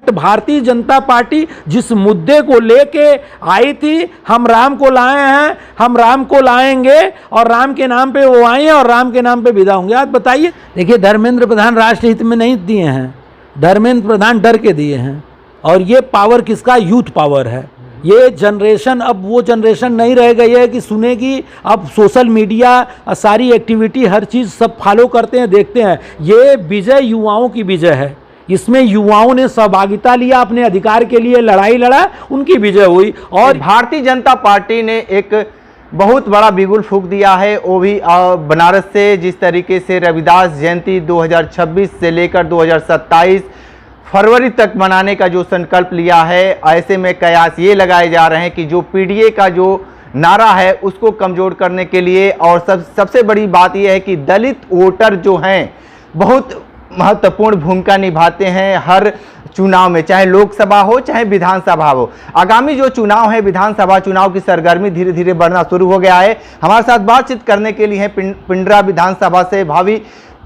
Bharatiya Janata party जिस मुद्दे को लेके आई थी, हम राम को लाए हैं, हम राम को लाएंगे और राम के नाम पे वो आए हैं और राम के नाम पे विदा होंगे। आप बताइए। देखिए, धर्मेंद्र प्रधान राष्ट्रहित में नहीं दिए हैं, धर्मेंद्र प्रधान डर के दिए हैं। और ये पावर किसका? यूथ पावर है। ये जनरेशन अब वो जनरेशन नहीं रह गई है कि सुनेगी। अब सोशल मीडिया, सारी एक्टिविटी, हर चीज़ सब फॉलो करते हैं, देखते हैं। ये विजय युवाओं की विजय है। इसमें युवाओं ने सहभागिता लिया, अपने अधिकार के लिए लड़ाई लड़ा, उनकी विजय हुई। और भारतीय जनता पार्टी ने एक बहुत बड़ा बिगुल फूंक दिया है, वो भी बनारस से। जिस तरीके से रविदास जयंती 2026 से लेकर 2027 फरवरी तक मनाने का जो संकल्प लिया है, ऐसे में कयास ये लगाए जा रहे हैं कि जो पीडीए का जो नारा है उसको कमजोर करने के लिए। और सबसे बड़ी बात यह है कि दलित वोटर जो हैं बहुत महत्वपूर्ण भूमिका निभाते हैं हर चुनाव में, चाहे लोकसभा हो चाहे विधानसभा हो। आगामी जो चुनाव है, विधानसभा चुनाव की सरगर्मी धीरे धीरे बढ़ना शुरू हो गया है। हमारे साथ बातचीत करने के लिए हैं पिंडरा विधानसभा से भावी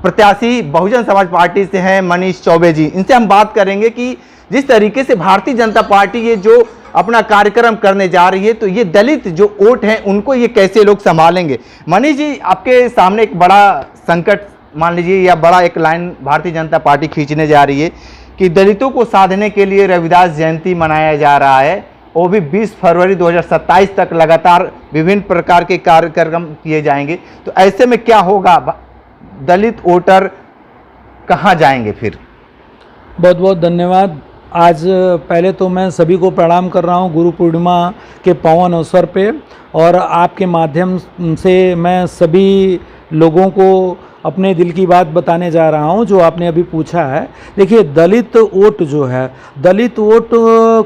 प्रत्याशी बहुजन समाज पार्टी से हैं मनीष चौबे जी। इनसे हम बात करेंगे कि जिस तरीके से भारतीय जनता पार्टी ये जो अपना कार्यक्रम करने जा रही है, तो ये दलित जो वोट हैं उनको ये कैसे लोग संभालेंगे। मनीष जी, आपके सामने एक बड़ा संकट मान लीजिए या बड़ा एक लाइन भारतीय जनता पार्टी खींचने जा रही है कि दलितों को साधने के लिए रविदास जयंती मनाया जा रहा है, वो भी 20 फरवरी 2027 तक लगातार विभिन्न प्रकार के कार्यक्रम किए जाएंगे। तो ऐसे में क्या होगा, दलित वोटर कहाँ जाएंगे फिर? बहुत बहुत धन्यवाद। आज पहले तो मैं सभी को प्रणाम कर रहा हूँ गुरु पूर्णिमा के पावन अवसर पे, और आपके माध्यम से मैं सभी लोगों को अपने दिल की बात बताने जा रहा हूं जो आपने अभी पूछा है। देखिए, दलित वोट जो है, दलित वोट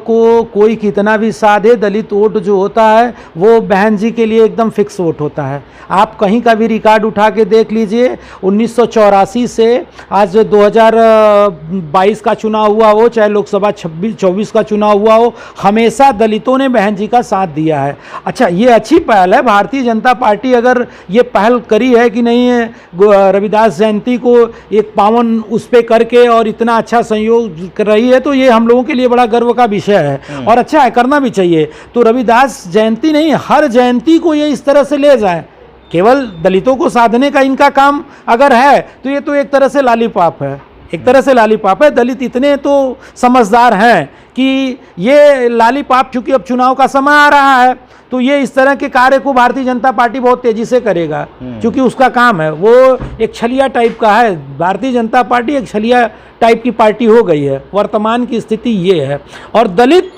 को कोई कितना भी साधे, दलित वोट जो होता है वो बहन जी के लिए एकदम फिक्स वोट होता है। आप कहीं का भी रिकॉर्ड उठा के देख लीजिए, 1984 से आज 2022 का चुनाव हुआ हो, चाहे लोकसभा 24 का चुनाव हुआ हो, हमेशा दलितों ने बहन जी का साथ दिया है। अच्छा, ये अच्छी पहल है। भारतीय जनता पार्टी अगर ये पहल करी है कि नहीं है, रविदास जयंती को एक पावन उस पे करके और इतना अच्छा सहयोग कर रही है, तो ये हम लोगों के लिए बड़ा गर्व का विषय है और अच्छा है, करना भी चाहिए। तो रविदास जयंती नहीं, हर जयंती को ये इस तरह से ले जाएं। केवल दलितों को साधने का इनका काम अगर है तो ये तो एक तरह से लॉलीपॉप है, एक तरह से लॉलीपॉप है। दलित इतने तो समझदार हैं कि ये लॉलीपॉप, चूंकि अब चुनाव का समय आ रहा है, तो ये इस तरह के कार्य को भारतीय जनता पार्टी बहुत तेजी से करेगा, क्योंकि उसका काम है। वो एक छलिया टाइप का है, भारतीय जनता पार्टी एक छलिया टाइप की पार्टी हो गई है, वर्तमान की स्थिति ये है। और दलित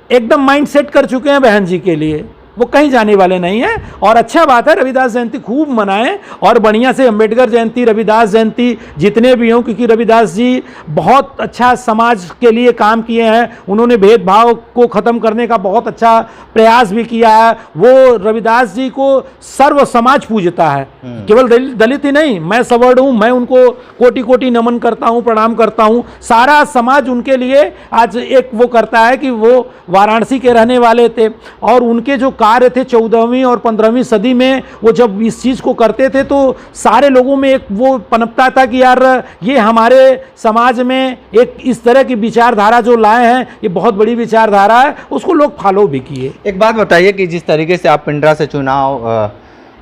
एकदम माइंड सेट कर चुके हैं बहन जी के लिए, वो कहीं जाने वाले नहीं है। और अच्छा बात है, रविदास जयंती खूब मनाएं और बढ़िया से अम्बेडकर जयंती, रविदास जयंती जितने भी हों, क्योंकि रविदास जी बहुत अच्छा समाज के लिए काम किए हैं। उन्होंने भेदभाव को ख़त्म करने का बहुत अच्छा प्रयास भी किया है। वो रविदास जी को सर्व समाज पूजता है, केवल दलित ही नहीं। मैं सवर्ण हूँ, मैं उनको कोटि कोटि नमन करता हूँ, प्रणाम करता हूँ। सारा समाज उनके लिए आज एक वो करता है कि वो वाराणसी के रहने वाले थे और उनके जो कार्य थे 14वीं और 15वीं सदी में, वो जब इस चीज़ को करते थे तो सारे लोगों में एक वो पनपता था कि यार ये हमारे समाज में एक इस तरह की विचारधारा जो लाए हैं, ये बहुत बड़ी विचारधारा है, उसको लोग फॉलो भी किए। एक बात बताइए कि जिस तरीके से आप पिंडरा से चुनाव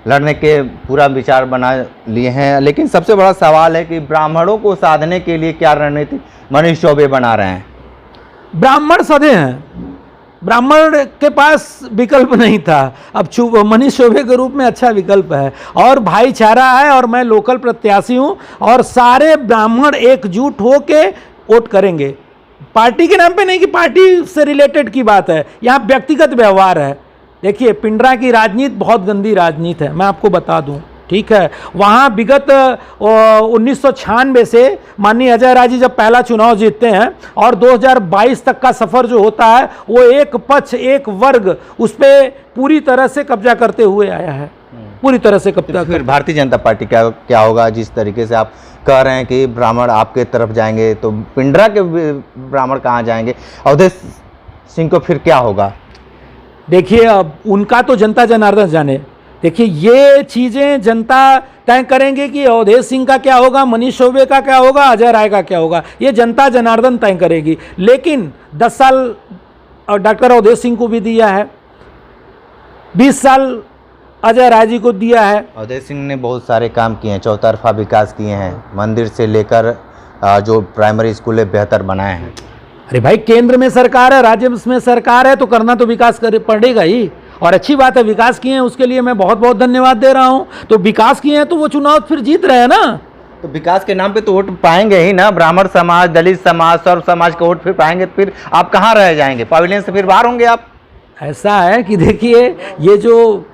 लड़ने के पूरा विचार बना लिए हैं, लेकिन सबसे बड़ा सवाल है कि ब्राह्मणों को साधने के लिए क्या रणनीति मनीष चौबे बना रहे हैं? ब्राह्मण सधे हैं, ब्राह्मण के पास विकल्प नहीं था। अब मनीष चौबे के रूप में अच्छा विकल्प है और भाईचारा है, और मैं लोकल प्रत्याशी हूं और सारे ब्राह्मण एकजुट होके वोट करेंगे। पार्टी के नाम पे नहीं कि पार्टी से रिलेटेड की बात है, यहाँ व्यक्तिगत व्यवहार है। देखिए, पिंडरा की राजनीति बहुत गंदी राजनीति है, मैं आपको बता दूं, ठीक है। वहाँ विगत 1996 से माननीय अजय राय जी जब पहला चुनाव जीतते हैं और 2022 तक का सफ़र जो होता है, वो एक पक्ष, एक वर्ग उस पर पूरी तरह से कब्जा करते हुए आया है, पूरी तरह से कब्जा। फिर भारतीय जनता पार्टी क्या होगा? जिस तरीके से आप कह रहे हैं कि ब्राह्मण आपके तरफ जाएंगे, तो पिंडरा के ब्राह्मण कहाँ जाएंगे? अवधेश सिंह को फिर क्या होगा? देखिए, अब उनका तो जनता जनार्दन जाने। देखिए, ये चीज़ें जनता तय करेंगे कि अवधेश सिंह का क्या होगा, मनीष चौबे का क्या होगा, अजय राय का क्या होगा, ये जनता जनार्दन तय करेगी। लेकिन 10 साल डॉक्टर अवधेश सिंह को भी दिया है, 20 साल अजय राय जी को दिया है। अवधेश सिंह ने बहुत सारे काम किए हैं, चौतरफा विकास किए हैं, मंदिर से लेकर जो प्राइमरी स्कूल है बेहतर बनाए हैं। अरे भाई, केंद्र में सरकार है, राज्य में सरकार है, तो करना तो विकास पड़ेगा ही। और अच्छी बात है, विकास किए हैं, उसके लिए मैं बहुत बहुत धन्यवाद दे रहा हूं। तो विकास किए हैं तो वो चुनाव फिर जीत रहे हैं ना। तो विकास के नाम पे तो वोट पाएंगे ही ना, ब्राह्मण समाज, दलित समाज, सर्व समाज का वोट फिर पाएंगे, फिर आप कहाँ रह जाएंगे, पवेलियन से फिर बाहर होंगे आप। ऐसा है कि देखिए, ये जो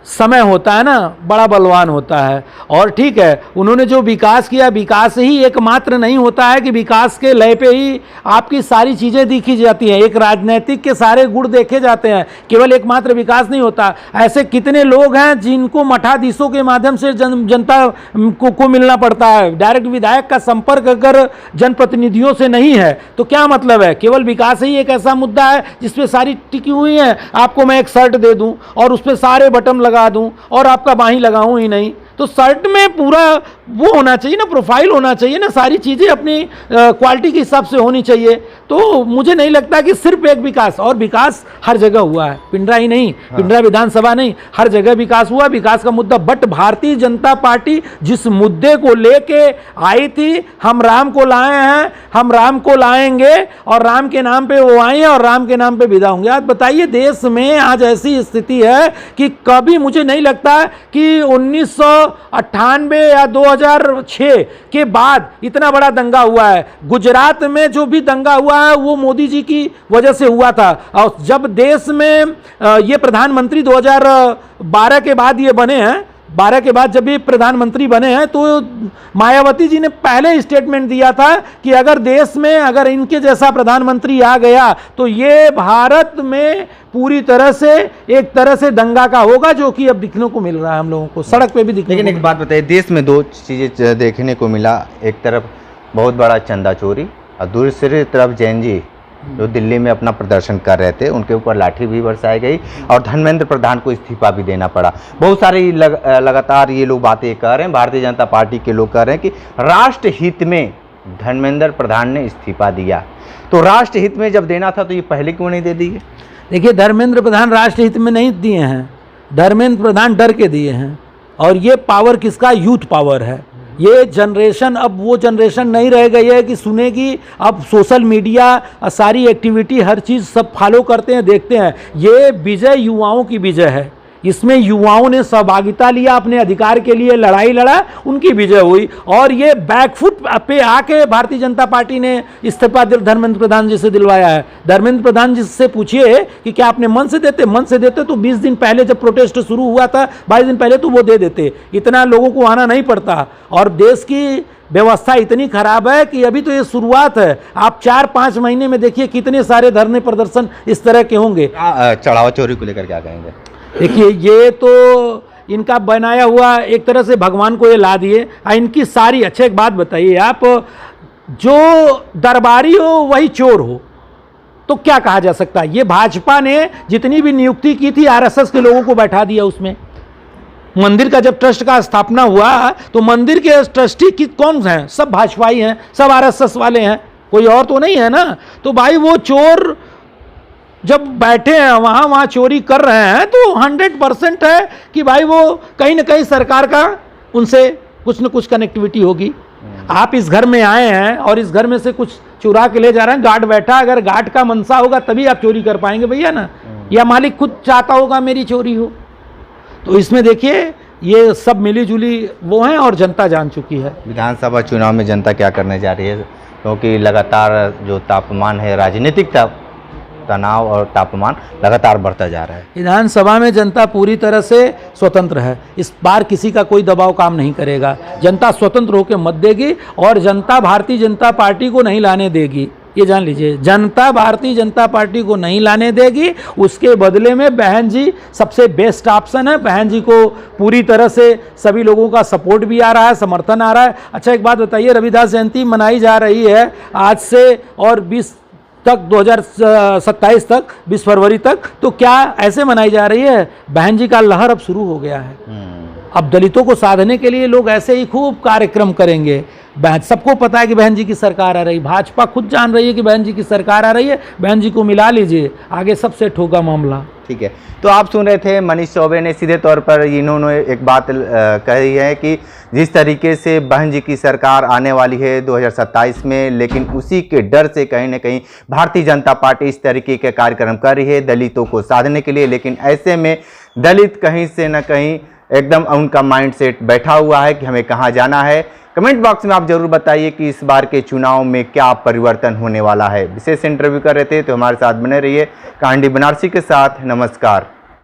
समय होता है ना, बड़ा बलवान होता है। और ठीक है, उन्होंने जो विकास किया, विकास ही एकमात्र नहीं होता है कि विकास के लय पे ही आपकी सारी चीज़ें देखी जाती हैं, एक राजनीतिक के सारे गुण देखे जाते हैं, केवल एकमात्र विकास नहीं होता। ऐसे कितने लोग हैं जिनको मठाधीशों के माध्यम से जनता को मिलना पड़ता है। डायरेक्ट विधायक का संपर्क अगर जनप्रतिनिधियों से नहीं है तो क्या मतलब है। केवल विकास ही एक ऐसा मुद्दा है जिसपे सारी टिकी हुई है। आपको मैं एक शर्ट दे दूं और उस पर सारे बटन लगा दूं और आपका बाही लगाऊं ही नहीं, तो शर्ट में पूरा वो होना चाहिए ना, प्रोफाइल होना चाहिए ना, सारी चीज़ें अपनी क्वालिटी के हिसाब से होनी चाहिए। तो मुझे नहीं लगता कि सिर्फ एक विकास, और विकास हर जगह हुआ है, पिंडरा ही नहीं, पिंडरा विधानसभा नहीं, हर जगह विकास हुआ, विकास का मुद्दा। बट भारतीय जनता पार्टी जिस मुद्दे को लेके आई थी, हम राम को लाए हैं, हम राम को लाएंगे, और राम के नाम पे वो आए हैं और राम के नाम पे विदा होंगे। आज बताइए, देश में आज ऐसी स्थिति है कि कभी मुझे नहीं लगता कि 1998 या 2006 के बाद इतना बड़ा दंगा हुआ है। गुजरात में जो भी दंगा हुआ है वो मोदी जी की वजह से हुआ था। और जब देश में ये प्रधानमंत्री 2012 के बाद ये बने हैं, 12 के बाद जब ये प्रधानमंत्री बने हैं, तो मायावती जी ने पहले स्टेटमेंट दिया था कि अगर देश में अगर इनके जैसा प्रधानमंत्री आ गया तो ये भारत में पूरी तरह से एक तरह से दंगा का होगा, जो कि अब दिखने को मिल रहा है हम लोगों को, सड़क पे भी दिखने। लेकिन एक बात बताइए, देश में दो चीज़ें देखने को मिला, एक तरफ बहुत बड़ा चंदा चोरी और दूसरी तरफ जैन जी जो दिल्ली में अपना प्रदर्शन कर रहे थे, उनके ऊपर लाठी भी बरसाई गई और धर्मेंद्र प्रधान को इस्तीफा भी देना पड़ा। बहुत सारे लगातार ये लोग बातें कर रहे हैं, भारतीय जनता पार्टी के लोग कह रहे हैं कि राष्ट्र हित में धर्मेंद्र प्रधान ने इस्तीफा दिया। तो राष्ट्र हित में जब देना था तो ये पहले क्यों नहीं दे दिए? देखिए, धर्मेंद्र प्रधान राष्ट्र हित में नहीं दिए हैं, धर्मेंद्र प्रधान डर के दिए हैं। और ये पावर किसका? यूथ पावर है। ये जनरेशन अब वो जनरेशन नहीं रह गई है कि सुनेगी। अब सोशल मीडिया, सारी एक्टिविटी, हर चीज़ सब फॉलो करते हैं, देखते हैं। ये विजय युवाओं की विजय है, इसमें युवाओं ने सहभागिता लिया, अपने अधिकार के लिए लड़ाई लड़ा, उनकी विजय हुई। और ये बैकफुट पे आके भारतीय जनता पार्टी ने इस्तीफा धर्मेंद्र प्रधान जी से दिलवाया है। धर्मेंद्र प्रधान जी से पूछिए कि क्या आपने मन से देते तो 20 दिन पहले जब प्रोटेस्ट शुरू हुआ था, 22 दिन पहले, तो वो दे देते। इतना लोगों को आना नहीं पड़ता। और देश की व्यवस्था इतनी खराब है कि अभी तो ये शुरुआत है। आप 4-5 महीने में देखिए कितने सारे धरने प्रदर्शन इस तरह के होंगे। चढ़ावा चोरी को लेकर क्या कहेंगे? देखिए, ये तो इनका बनाया हुआ, एक तरह से भगवान को ये ला दिए। इनकी सारी, अच्छा एक बात बताइए आप, जो दरबारी हो वही चोर हो, तो क्या कहा जा सकता है? ये भाजपा ने जितनी भी नियुक्ति की थी, आरएसएस के लोगों को बैठा दिया उसमें। मंदिर का जब ट्रस्ट का स्थापना हुआ तो मंदिर के ट्रस्टी कौन हैं? सब भाजपाई हैं, सब आरएसएस वाले हैं, कोई और तो नहीं है ना। तो भाई वो चोर जब बैठे हैं वहाँ चोरी कर रहे हैं, तो 100% है कि भाई वो कहीं ना कहीं सरकार का उनसे कुछ न कुछ कनेक्टिविटी होगी। आप इस घर में आए हैं और इस घर में से कुछ चुरा के ले जा रहे हैं, गार्ड बैठा, अगर गार्ड का मनसा होगा तभी आप चोरी कर पाएंगे भैया ना, या मालिक खुद चाहता होगा मेरी चोरी हो। तो इसमें देखिए, ये सब मिली जुली वो हैं और जनता जान चुकी है। विधानसभा चुनाव में जनता क्या करने जा रही है? क्योंकि लगातार जो तापमान है, राजनीतिक तनाव और तापमान लगातार बढ़ता जा रहा है। विधानसभा में जनता पूरी तरह से स्वतंत्र है। इस बार किसी का कोई दबाव काम नहीं करेगा। जनता स्वतंत्र होकर मत देगी और जनता भारतीय जनता पार्टी को नहीं लाने देगी, ये जान लीजिए। जनता भारतीय जनता पार्टी को नहीं लाने देगी। उसके बदले में बहन जी सबसे बेस्ट ऑप्शन है। बहन जी को पूरी तरह से सभी लोगों का सपोर्ट भी आ रहा है, समर्थन आ रहा है। अच्छा एक बात बताइए, रविदास जयंती मनाई जा रही है आज से और 20 तक 2027 तक, 20 फरवरी तक, तो क्या ऐसे मनाई जा रही है? बहन जी का लहर अब शुरू हो गया है। अब दलितों को साधने के लिए लोग ऐसे ही खूब कार्यक्रम करेंगे। सबको पता है कि बहन जी की सरकार आ रही, भाजपा खुद जान रही है कि बहन जी की सरकार आ रही है, बहन जी को मिला लीजिए, आगे सब सेट होगा मामला। ठीक है, तो आप सुन रहे थे मनीष चौबे ने सीधे तौर पर इन्होंने एक बात कही है कि जिस तरीके से बहन जी की सरकार आने वाली है 2027 में, लेकिन उसी के डर से कहीं ना कहीं भारतीय जनता पार्टी इस तरीके के कार्यक्रम कर रही है दलितों को साधने के लिए। लेकिन ऐसे में दलित कहीं से न कहीं एकदम उनका माइंडसेट बैठा हुआ है कि हमें कहाँ जाना है। कमेंट बॉक्स में आप जरूर बताइए कि इस बार के चुनाव में क्या परिवर्तन होने वाला है। विशेष इंटरव्यू कर रहे थे तो हमारे साथ बने रहिए कांडी बनारसी के साथ। नमस्कार।